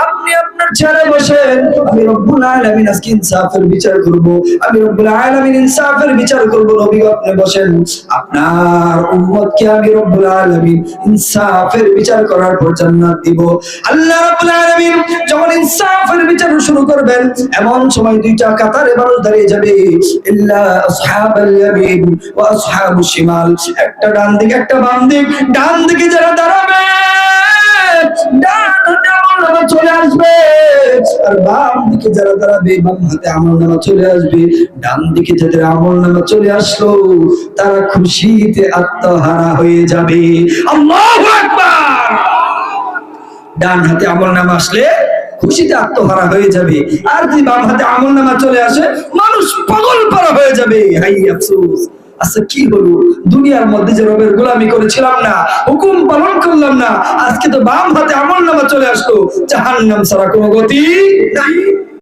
আপনি আপনার চেয়ারে বসেন, আমি রব্বুল আলামিন আজকে ইনসাফের বিচার করব, আমি রব্বুল আলামিন ইনসাফের বিচার করব। নবী আপনি বসেন, আপনার উম্মতকে আমি রব্বুল আলামিন ইনসাফের বিচার করার পর জান্নাত দিব। আল্লাহ রাব্বুল আলামিন যখন ইনসাফের বিচার শুরু করবেন, এমন সময় দুইটা কাতারে মানুষ দাঁড়িয়ে যাবে, ইল্লা আসহাবাল ইয়ামিন ওয়া আসহাবুশ শিমাল। একটা ডান দিকে একটা বাম দিক। ডান দিকে যারা দাঁড়াবে ডান হাতে আমলনামা চলে আসবে, আর বাম দিকে যারা দাঁড়াবে বাম হাতে আমলনামা চলে আসবে। ডান দিকে যাদের আমলনামা চলে আসলো তারা খুশিতে আত্মহারা হয়ে যাবে। আল্লাহু আকবার। ডান হাতে আমলনামা আসলে খুশিতে আত্মহারা হয়ে যাবে, আর যদি বাম হাতে আমলনামা চলে আসে মানুষ পাগল পারা হয়ে যাবে। হাই আফসোস, আচ্ছা কি হলো, দুনিয়ার মধ্যে যে রবের গোলামি করেছিলাম না, হুকুম পালন করলাম না, আজকে তো বাম হাতে আমলনামা চলে আসলো, জাহান্নাম ছাড়া কোনো গতি নাই।